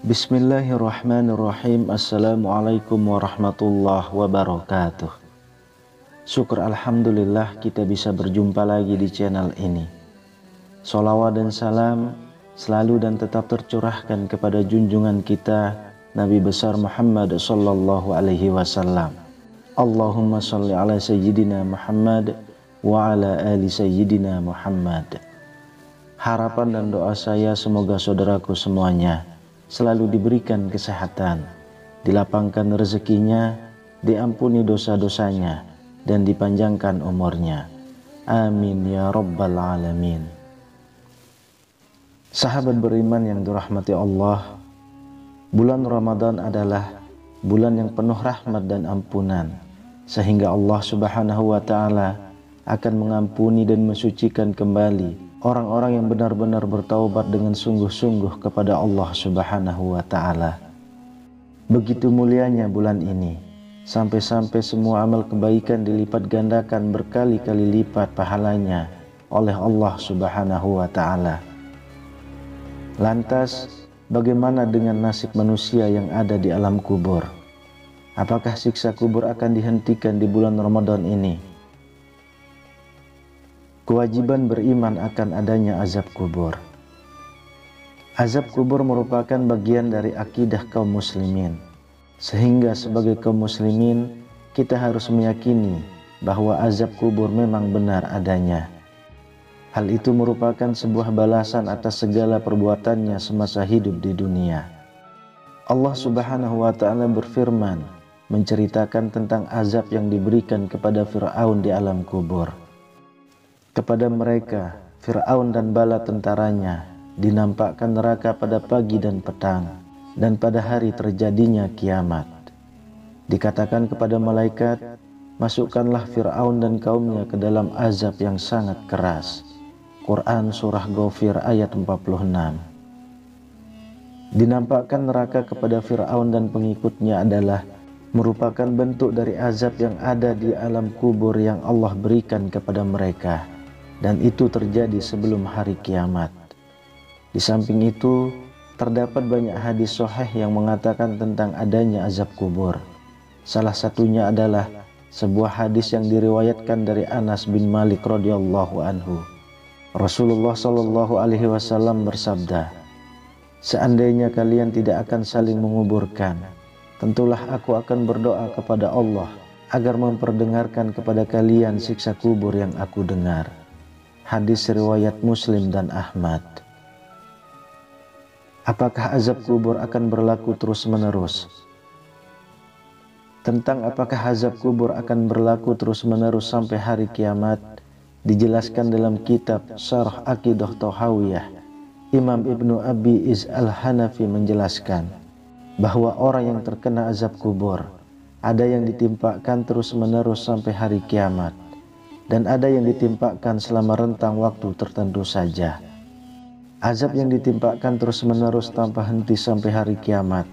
Bismillahirrahmanirrahim. Assalamualaikum warahmatullahi wabarakatuh. Syukur alhamdulillah kita bisa berjumpa lagi di channel ini. Sholawat dan salam selalu dan tetap tercurahkan kepada junjungan kita Nabi besar Muhammad sallallahu alaihi wasallam. Allahumma sholli ala sayyidina Muhammad wa ala ali sayyidina Muhammad. Harapan dan doa saya semoga saudaraku semuanya selalu diberikan kesehatan, dilapangkan rezekinya, diampuni dosa-dosanya, dan dipanjangkan umurnya. Amin ya rabbal alamin. Sahabat beriman yang dirahmati Allah, bulan Ramadan adalah bulan yang penuh rahmat dan ampunan, sehingga Allah Subhanahu wa ta'ala akan mengampuni dan mensucikan kembali orang-orang yang benar-benar bertaubat dengan sungguh-sungguh kepada Allah Subhanahu wa ta'ala. Begitu mulianya bulan ini, sampai-sampai semua amal kebaikan dilipat gandakan berkali-kali lipat pahalanya oleh Allah Subhanahu wa ta'ala. Lantas, bagaimana dengan nasib manusia yang ada di alam kubur? Apakah siksa kubur akan dihentikan di bulan Ramadan ini? Kewajiban beriman akan adanya azab kubur. Azab kubur merupakan bagian dari akidah kaum muslimin, sehingga sebagai kaum muslimin kita harus meyakini bahwa azab kubur memang benar adanya. Hal itu merupakan sebuah balasan atas segala perbuatannya semasa hidup di dunia. Allah Subhanahu wa ta'ala berfirman menceritakan tentang azab yang diberikan kepada Fir'aun di alam kubur. Kepada mereka, Fir'aun dan bala tentaranya dinampakkan neraka pada pagi dan petang, dan pada hari terjadinya kiamat. Dikatakan kepada malaikat, masukkanlah Fir'aun dan kaumnya ke dalam azab yang sangat keras. Quran Surah Ghafir ayat 46. Dinampakkan neraka kepada Fir'aun dan pengikutnya adalah merupakan bentuk dari azab yang ada di alam kubur yang Allah berikan kepada mereka. Dan itu terjadi sebelum hari kiamat. Di samping itu, terdapat banyak hadis sahih yang mengatakan tentang adanya azab kubur. Salah satunya adalah sebuah hadis yang diriwayatkan dari Anas bin Malik radhiyallahu anhu. Rasulullah sallallahu alaihi wasallam bersabda, "Seandainya kalian tidak akan saling menguburkan, tentulah aku akan berdoa kepada Allah agar memperdengarkan kepada kalian siksa kubur yang aku dengar." Hadis riwayat Muslim dan Ahmad. Apakah azab kubur akan berlaku terus-menerus? Tentang apakah azab kubur akan berlaku terus-menerus sampai hari kiamat, dijelaskan dalam kitab Syarh Aqidah Thahawiyah. Imam Ibnu Abi Iz Al-Hanafi menjelaskan bahwa orang yang terkena azab kubur ada yang ditimpakan terus-menerus sampai hari kiamat, dan ada yang ditimpakan selama rentang waktu tertentu saja. Azab yang ditimpakan terus-menerus tanpa henti sampai hari kiamat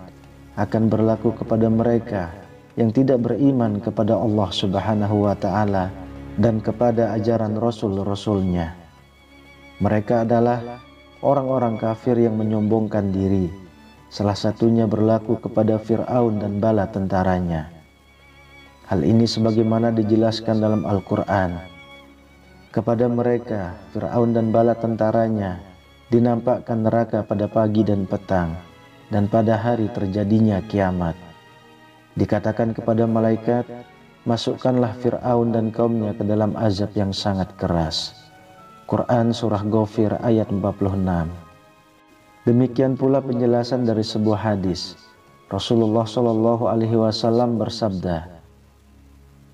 akan berlaku kepada mereka yang tidak beriman kepada Allah Subhanahu wa ta'ala dan kepada ajaran Rasul-Rasulnya. Mereka adalah orang-orang kafir yang menyombongkan diri. Salah satunya berlaku kepada Fir'aun dan bala tentaranya. Hal ini sebagaimana dijelaskan dalam Al-Quran. Kepada mereka, Fir'aun dan bala tentaranya dinampakkan neraka pada pagi dan petang, dan pada hari terjadinya kiamat. Dikatakan kepada malaikat, masukkanlah Fir'aun dan kaumnya ke dalam azab yang sangat keras. Quran Surah Ghafir ayat 46. Demikian pula penjelasan dari sebuah hadis. Rasulullah Shallallahu alaihi wasallam bersabda,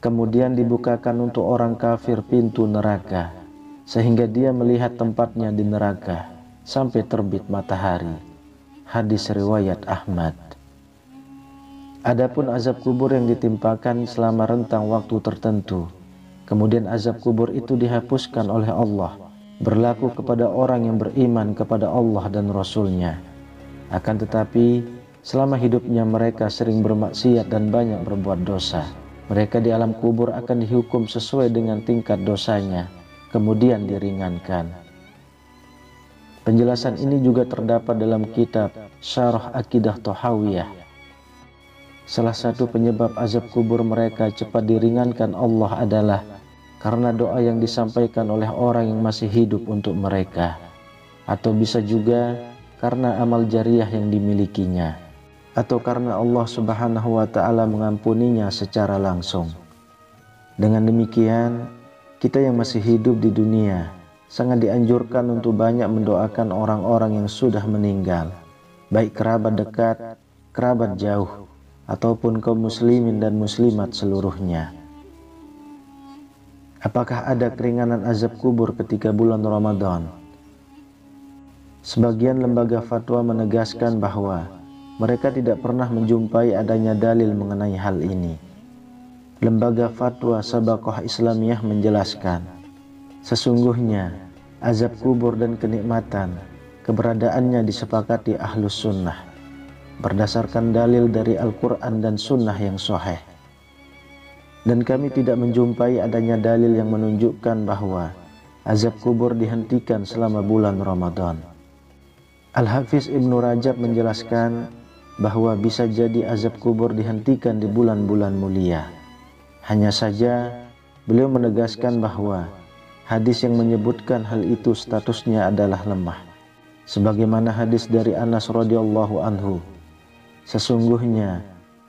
kemudian dibukakan untuk orang kafir pintu neraka, sehingga dia melihat tempatnya di neraka sampai terbit matahari. Hadis riwayat Ahmad. Adapun azab kubur yang ditimpakan selama rentang waktu tertentu, Kemudian azab kubur itu dihapuskan oleh Allah, berlaku kepada orang yang beriman kepada Allah dan Rasul-Nya. Akan tetapi, selama hidupnya mereka sering bermaksiat dan banyak berbuat dosa. Mereka di alam kubur akan dihukum sesuai dengan tingkat dosanya, kemudian diringankan. Penjelasan ini juga terdapat dalam kitab Syarah Aqidah Thahawiyah. Salah satu penyebab azab kubur mereka cepat diringankan Allah adalah karena doa yang disampaikan oleh orang yang masih hidup untuk mereka, atau bisa juga karena amal jariah yang dimilikinya, atau karena Allah Subhanahu wa Ta'ala mengampuninya secara langsung. Dengan demikian, kita yang masih hidup di dunia sangat dianjurkan untuk banyak mendoakan orang-orang yang sudah meninggal, baik kerabat dekat, kerabat jauh, ataupun kaum muslimin dan muslimat seluruhnya. Apakah ada keringanan azab kubur ketika bulan Ramadan? Sebagian lembaga fatwa menegaskan bahwa mereka tidak pernah menjumpai adanya dalil mengenai hal ini. Lembaga fatwa Sabaqah Islamiyah menjelaskan, sesungguhnya azab kubur dan kenikmatan keberadaannya disepakati Ahlus Sunnah berdasarkan dalil dari Al-Quran dan Sunnah yang sahih. Dan kami tidak menjumpai adanya dalil yang menunjukkan bahwa azab kubur dihentikan selama bulan Ramadan. Al-Hafiz Ibnu Rajab menjelaskan bahwa bisa jadi azab kubur dihentikan di bulan-bulan mulia. Hanya saja beliau menegaskan bahwa hadis yang menyebutkan hal itu statusnya adalah lemah. Sebagaimana hadis dari Anas radhiyallahu anhu, sesungguhnya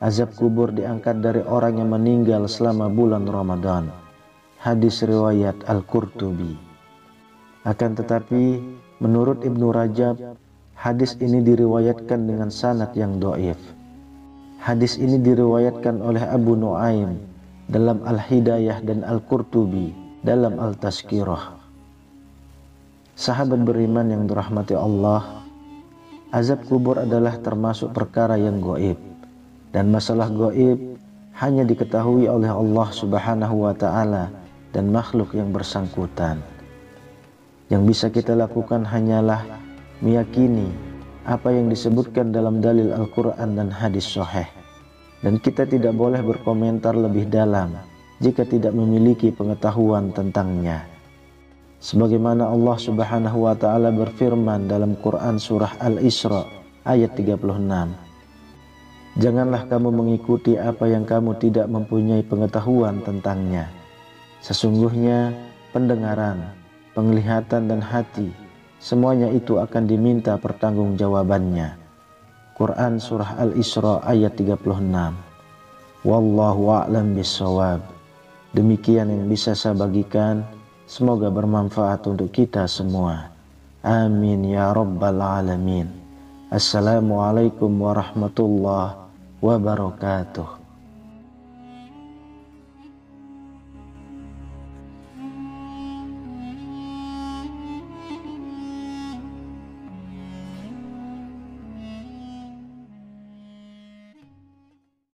azab kubur diangkat dari orang yang meninggal selama bulan Ramadan. Hadis riwayat Al-Qurtubi. Akan tetapi, menurut Ibnu Rajab, hadis ini diriwayatkan dengan sanad yang dhaif. Hadis ini diriwayatkan oleh Abu Nuaim dalam Al-Hidayah dan Al-Qurtubi dalam Al-Tazkirah. Sahabat beriman yang dirahmati Allah, azab kubur adalah termasuk perkara yang gaib. Dan masalah gaib hanya diketahui oleh Allah Subhanahu wa Ta'ala dan makhluk yang bersangkutan. Yang bisa kita lakukan hanyalah meyakini apa yang disebutkan dalam dalil Al-Quran dan hadis sahih. Dan kita tidak boleh berkomentar lebih dalam jika tidak memiliki pengetahuan tentangnya. Sebagaimana Allah Subhanahu wa Ta'ala berfirman dalam Quran surah Al-Isra ayat 36. Janganlah kamu mengikuti apa yang kamu tidak mempunyai pengetahuan tentangnya. Sesungguhnya pendengaran, penglihatan dan hati, semuanya itu akan diminta pertanggungjawabannya. Quran surah Al-Isra ayat 36. Wallahu a'lam bissawab. Demikian yang bisa saya bagikan. Semoga bermanfaat untuk kita semua. Amin ya rabbal alamin. Assalamualaikum warahmatullahi wabarakatuh.